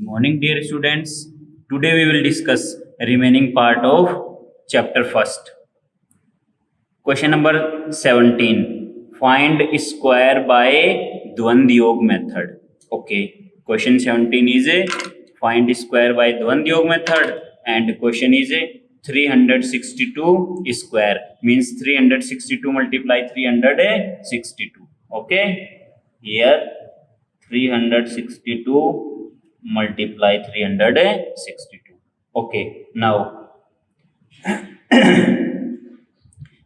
Morning, dear students. Today we will discuss remaining part of chapter first. Question number 17. Find square by Dvandiyog method. Okay. Question 17 is a find square by Dvandiyog method, and question is a 362 square means 362 multiply 362. Okay. Here 362 multiply 362. Okay, now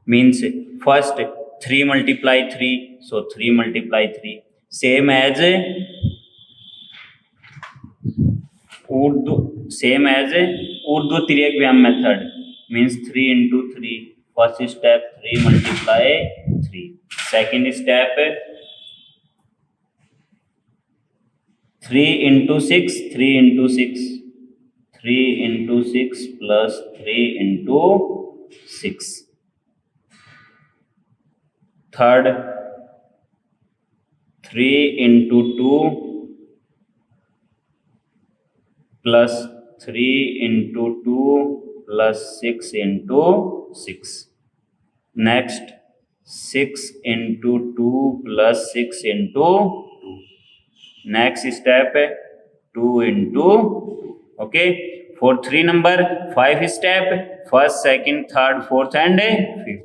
means first 3 multiply 3, so 3 multiply 3 same as Urdu Tiryak Vyam method means 3 into 3. First step 3 multiply 3. Second step 3 into 6, 3 into 6, 3 into 6 plus 3 into 6. Third, 3 into 2 plus 3 into 2 plus 6 into 6. Next, 6 into 2 plus 6 into 2. Next step 2 into 2. Okay, for 3 number 5 step first, second, third, fourth and fifth.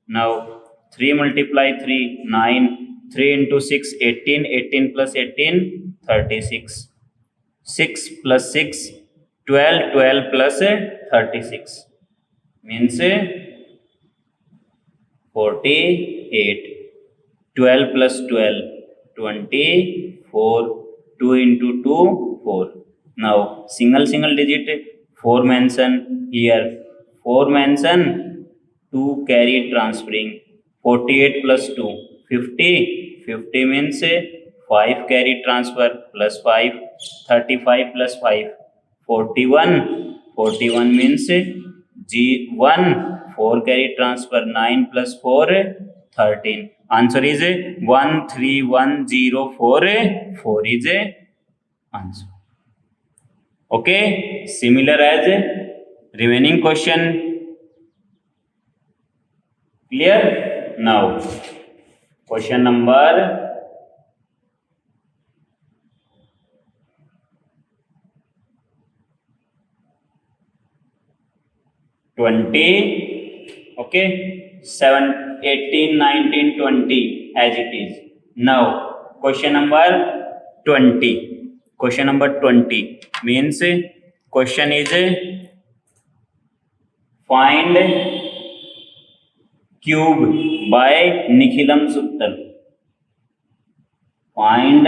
Now 3 multiply 3 9, 3 into 6 18, 18 plus 18 36, 6 plus 6 12, 12 plus 36 means 48. 12 plus 12 24. 2 into 2 4. Now single digit 4 mention here, 4 mention, 2 carry transferring. 48 plus 2 50. 50 means 5 carry transfer plus 5. 35 plus 5 41. 41 means G1 4 carry transfer. 9 plus 4 13. Answer is 13104. 4 is answer. Okay, similar as remaining question. Clear? Now question number 20. Okay, 7 18 19 20 as it is. Now question number 20. Question number 20 means question is find cube by Nikhilam Suttal. Find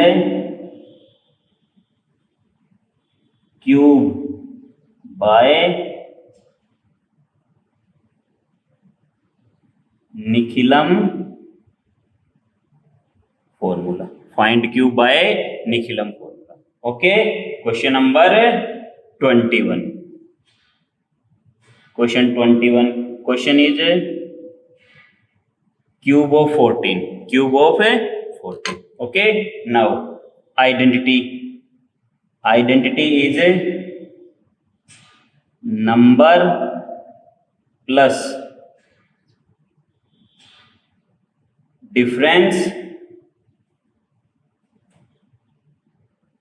cube by Nikhilam formula. Find cube by Nikhilam formula. Okay, question number 21. Question 21. Question is cube of 14. Cube of 14. Okay, now identity. Identity is a number plus difference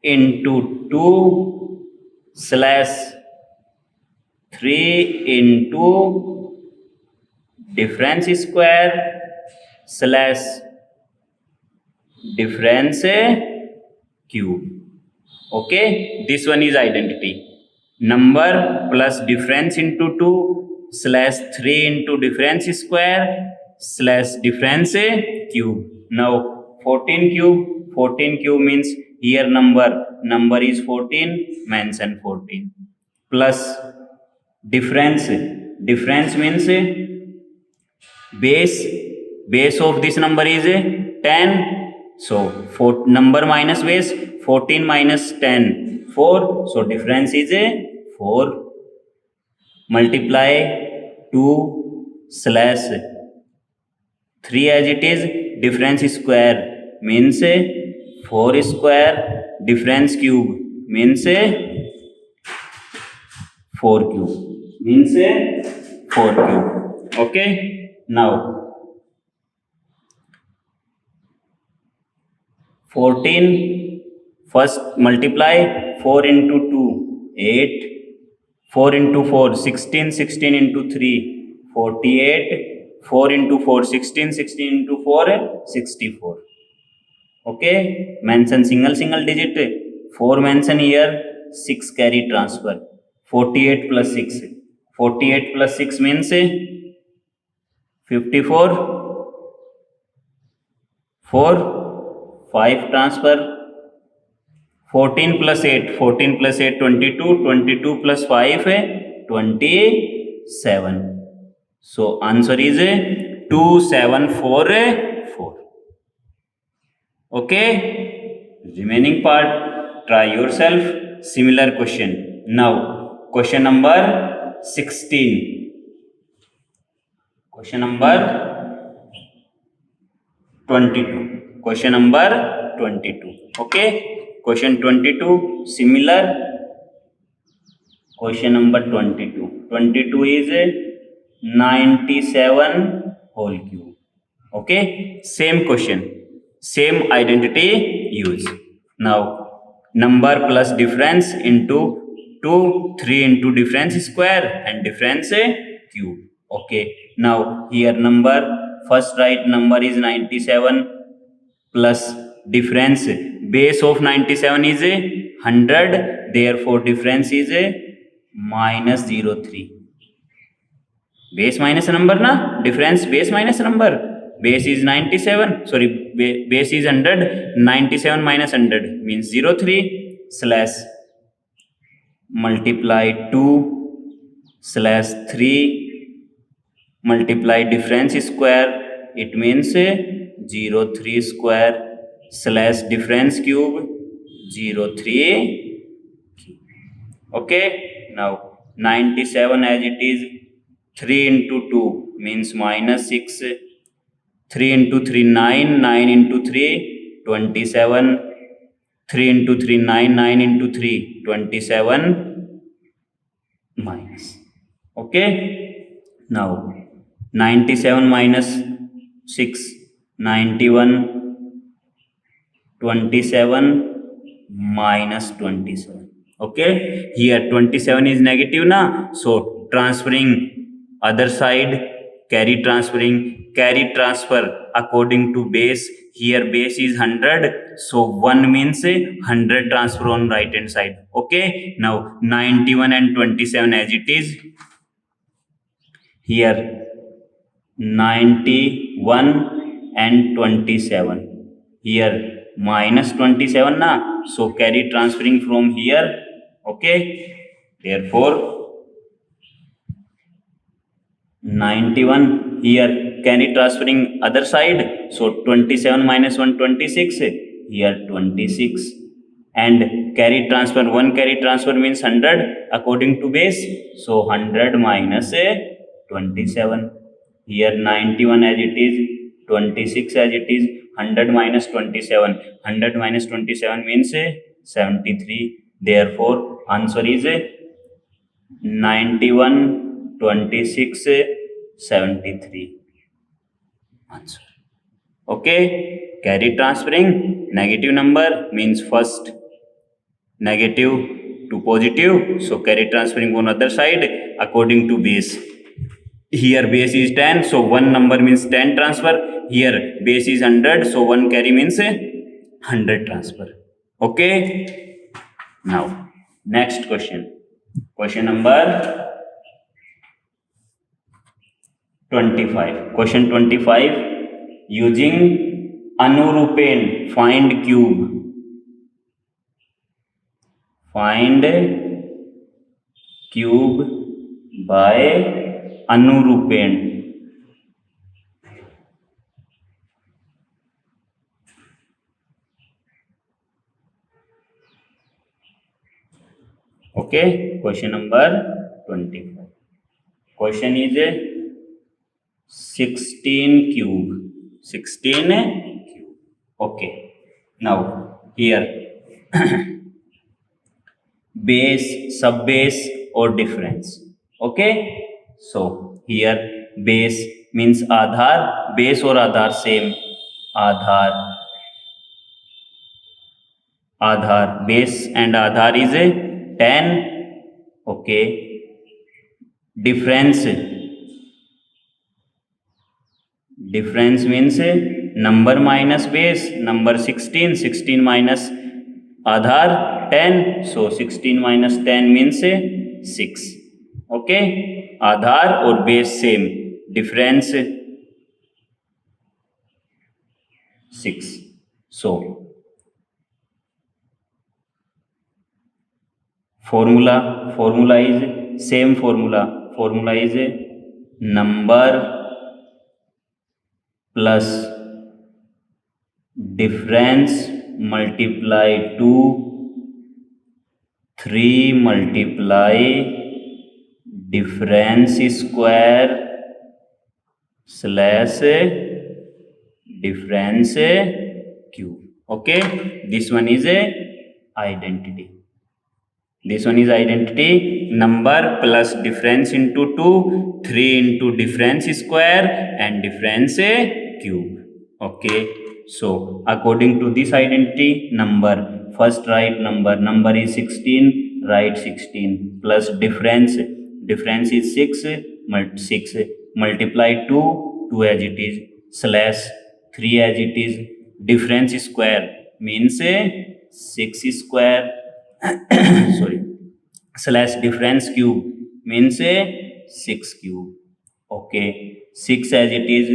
into 2/3 into difference square / difference cube. Okay, this one is identity. Number plus difference into 2/3 into difference square / difference cube. Now 14 cube means here number is 14, mention 14, plus difference means base of this number is 10. So number minus base 14 minus 10 4. So difference is 4. Multiply 2/3 as it is. Difference square means 4 square. Difference cube means 4 cube means 4 cube. Okay, now 14, first multiply 4 into 2, 8, 4 into 4, 16, 16 into 3, 48, 4 into 4, 16, 16 into 4, 64. Okay, mention single digit, 4 mention here, 6 carry transfer, 48 plus 6, 48 plus 6 means 54, 4, 5 transfer, 14 plus 8, 14 plus 8, 22, 22 plus 5, 27. So answer is 2744. Okay, remaining part try yourself. Similar question. Now question number 16. Question number 22. Question number 22. Okay, question 22 similar. Question number 22. 22 is 97 whole cube. Okay, same question, same identity use. Now number plus difference into 2, 3 into difference square and difference cube. Okay, now here number, first right number is 97 plus difference, base of 97 is 100, therefore difference is minus 03. Base minus number na, difference base minus number, base is 97, sorry, base is 100, 97 minus 100 means 03 slash multiply 2 slash 3 multiply difference square, it means 03 square slash difference cube 03 cube. Okay, now 97 as it is, 3 into 2 means minus 6, 3 into 3 9, 9 into 3 27, 3 into 3 9, 9 into 3 27 minus. Okay, now 97 minus 6, 91, 27 minus 27. Okay, here 27 is negative na, so transferring other side, carry transfer according to base. Here base is 100, so 1 means 100 transfer on right hand side. Okay, now 91 and 27 as it is, here 91 and 27, here minus 27 na, so carry transferring from here. Okay, therefore 91, here carry transferring other side, so 27 minus 1 26, here 26, and carry transfer, 1 carry transfer means 100 according to base, so 100 minus 27, here 91 as it is, 26 as it is, 100 minus 27, 100 minus 27 means 73, therefore answer is 91, 26, 73 answer. Okay, carry transferring negative number means first negative to positive, so carry transferring on other side according to base. Here base is 10, so 1 number means 10 transfer, here base is 100, so 1 carry means 100 transfer. Okay, now next question. Question number 25. Question 25. Using Anurupen, find cube. Find cube by Anurupen. Okay, question number 25. Question is 16 cube. 16 cube. Okay. Now here base, sub base, or difference. Okay, so here base means Aadhaar, base or Aadhaar same. Aadhaar base and Aadhaar is a 10. Okay, difference means number minus base, number 16, 16 minus Aadhaar 10, so 16 minus 10 means 6. Okay, Aadhaar or base same, difference 6. So formula is same formula is number plus difference multiply 2, 3 multiply difference square slash difference cube. Okay, this one is a identity. This one is identity, number plus difference into 2, 3 into difference square and difference cube. Okay, so according to this identity, number, first write number is 16, write 16 plus difference is 6, 6 multiply 2 as it is slash 3 as it is, difference square means 6 square sorry, slash difference cube means 6 cube. Okay, 6 as it is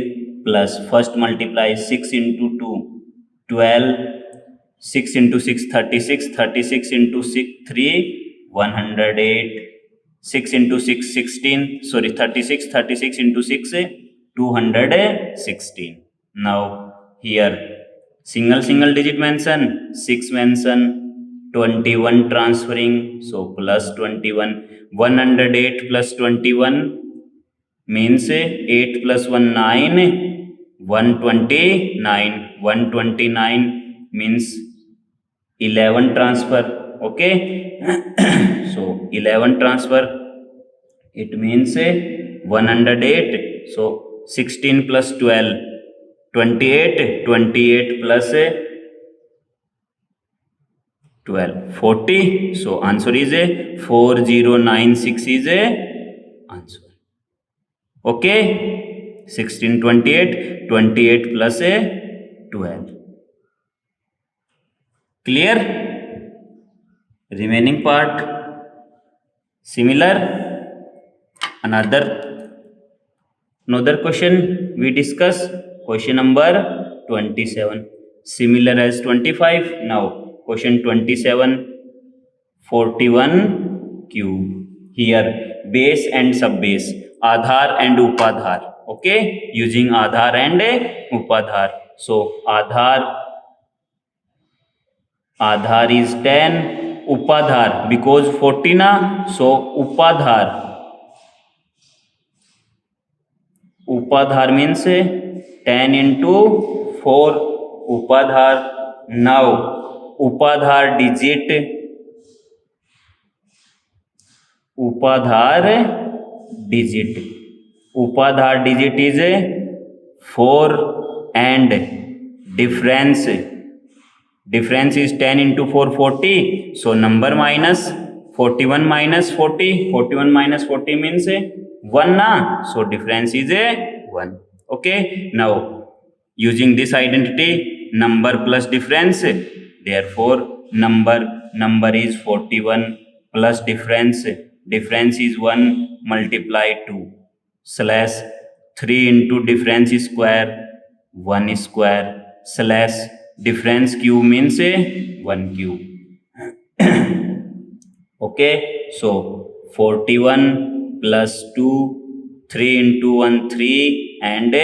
plus first multiply 6 into 2, 12, 6 into 6, 36, 36 into 6, 3, 108, 6 into 6, 16, sorry, 36, 36 into 6, 216. Now here single digit mention, 6 mention, 21 transferring, so plus 21, 108 plus 21 means 8 plus 1 9, 129, 129 means 11 transfer. Okay, so 11 transfer, it means 108, so 16 plus 12, 28, 28 plus 12, 40. So answer is 4096 is answer. Okay, 16, 28, 28 plus 12. Clear? Remaining part similar. Another question we discuss, question number 27, similar as 25. Now question 27, 41 cube. Here base and subbase, Aadhaar and Upadhar. Okay, using Aadhaar and Upadhar. So Aadhaar is 10, Upadhar because 40 na, so Upadhar means 10 into 4 Upadhar. Now Upadhar digit is 4 and difference is 10 into 4, 40. So number minus 41 minus 40, 41 minus 40 means 1 na, so difference is 1. Okay, now using this identity, number plus difference, therefore number is 41 plus difference is 1 multiply 2 slash 3 into difference square 1 square slash difference cube means 1 cube. Okay, so 41 plus 2, 3 into 1 3 and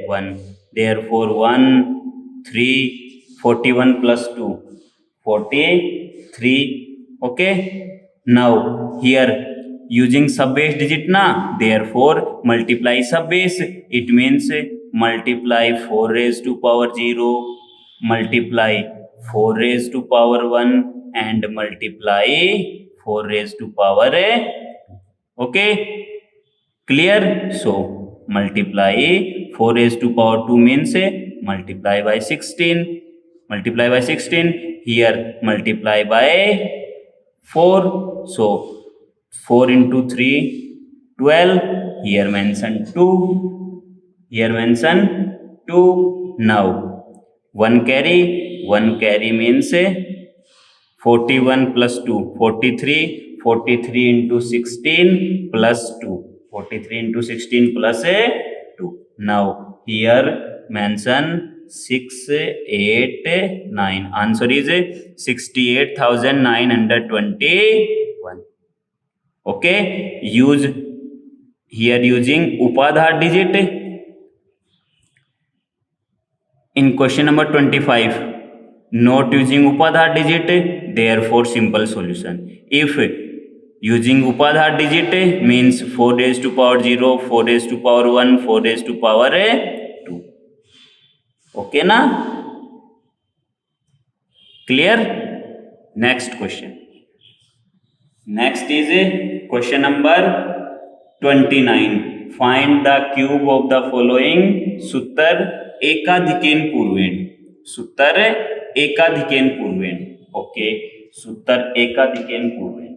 1, therefore 1 3, 41 plus 2 43. Okay, now here using subbase digit na, therefore multiply subbase, it means multiply 4 raised to power 0, multiply 4 raised to power 1 and multiply 4 raised to power Okay, clear? So multiply 4 raised to power 2 means multiply by 16. Multiply by 16. Here multiply by 4. So 4 into 3, 12. Here mention 2. Here mention 2. Now 1 carry. 1 carry means 41 plus 2, 43. 43 into 16 plus 2. 43 into 16 plus 2. Now here mention 6, 8, 9. Answer is 68,921. Okay, use here using Upadhar digit in question number 25. Not using Upadhar digit, therefore simple solution. If using Upadhar digit means 4 raised to power 0, 4 raised to power 1, 4 raised to power 2. Okay na? Clear? Next question. Next is question number 29. Find the cube of the following. सूत्र एकाधिकेन पूर्वेण. सूत्र Ekadhikena पूर्वेण. Okay, सूत्र एकाधिकेन पूर्वेण.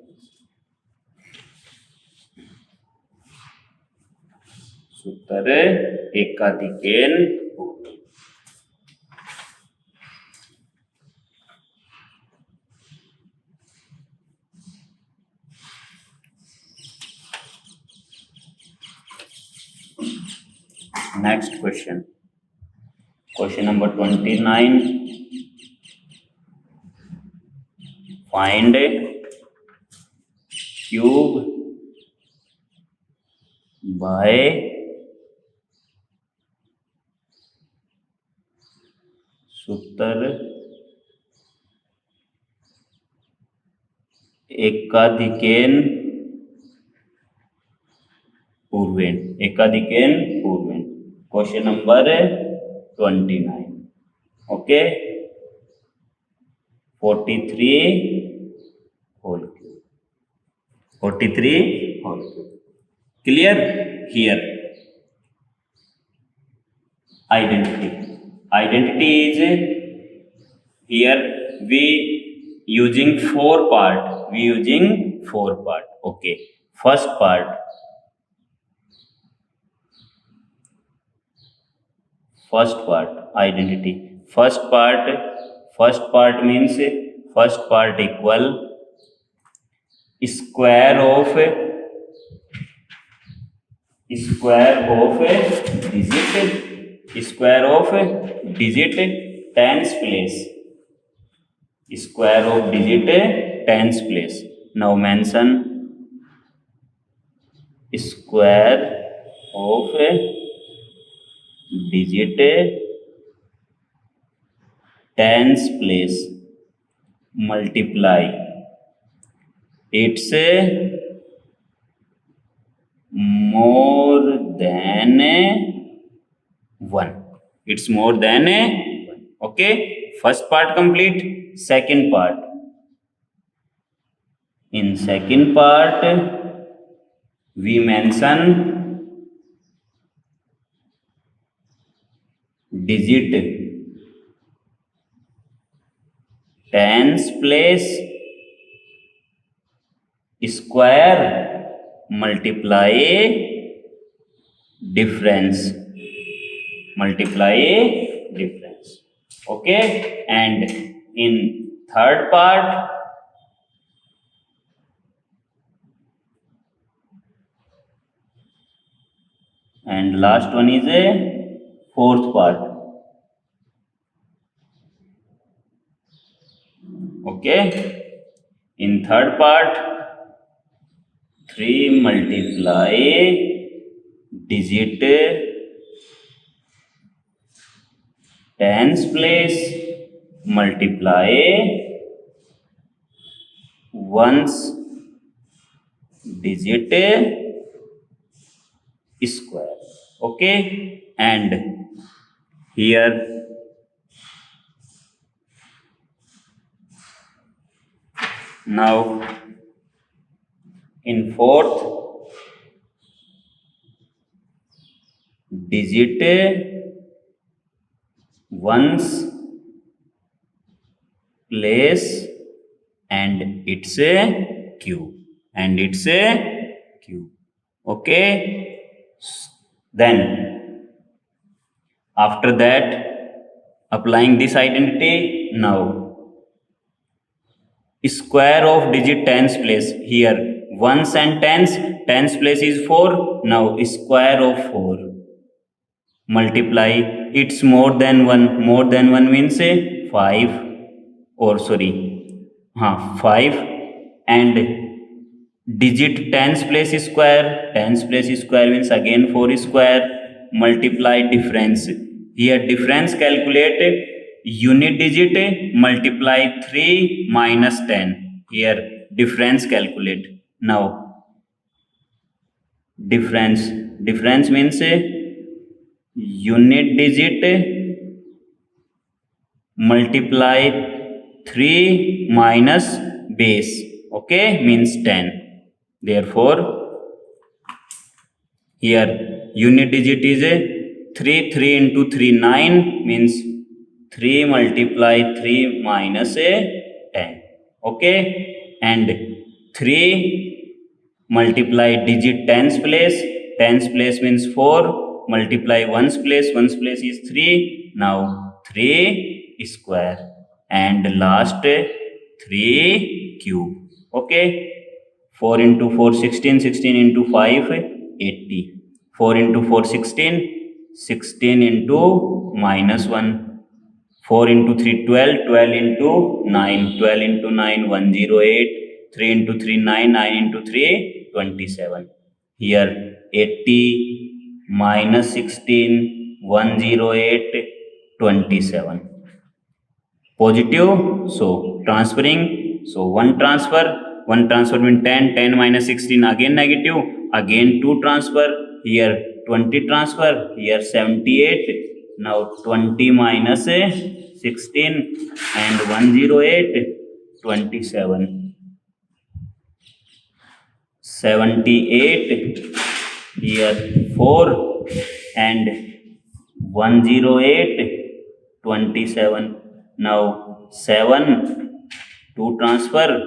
सूत्र Ekadhikena पूर्वेण. Next question. Question number 29. Find cube by sutra Ekadhikena Purvena. Ekadhikena Purvena. Question number 29. Okay, 43 whole cube. 43 whole cube. Clear? Here identity. Identity is here we using 4 part. We using 4 part. Okay, first part. First part identity. First part means first part equal square of digit tens place. Square of digit tens place. Now mention square of digit tens place multiply it's more than 1. It's more than 1. Okay, first part complete. Second part. In second part we mention digit tens place square multiply difference. Okay, and in third part and last one is a fourth part. Okay, in third part 3 multiply digit tens place multiply ones digit square. Okay, and here now in fourth digit ones place and it's a cube okay. Then after that, applying this identity, now square of digit tens place, here ones and tens place is 4. Now square of 4 multiply, it's more than 1 means 5, or sorry 5, and digit tens place square means again 4 square, multiply difference, here difference calculate unit digit multiply 3 minus 10, here difference calculate. Now difference means unit digit multiply 3 minus base, okay, means 10. Therefore here unit digit is 3 into 3 9 means 3 multiply 3 minus 10, okay, and 3 multiply digit tens place means 4, multiply ones place is 3, now 3 square, and last 3 cube, okay. 4 into 4 16, 16 into 5 80, 4 into 4 16, 16 into minus 1, 4 into 3 12, 12 into 9, 12 into 9 108, 3 into 3 9, 9 into 3 27, here 80 minus 16 108 27 positive, so transferring, so one transfer means 10, 10 minus 16 again negative, again 2 transfer, here 20 transfer, here 78, now 20 minus 16 and 108 27, 78, here 4 and 108 27, now 7 2 transfer,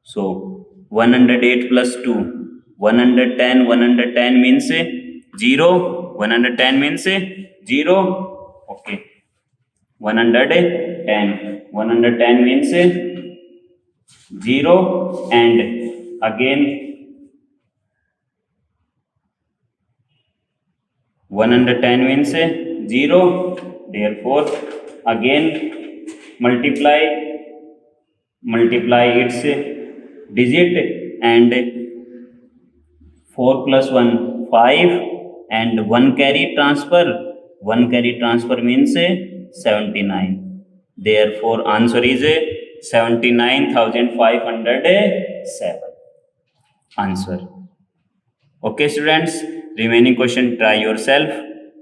so 108 plus 2 110 means 0, 110 means 0, okay, 110 means 0, and again 110 means 0, therefore again multiply its digit, and 4 plus 1 5, and 1 carry transfer means 79, therefore answer is 79,507 answer. Okay students, remaining question try yourself.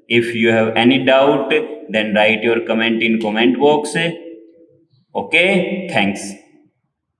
If you have any doubt, then write your comment in comment box. Okay, thanks.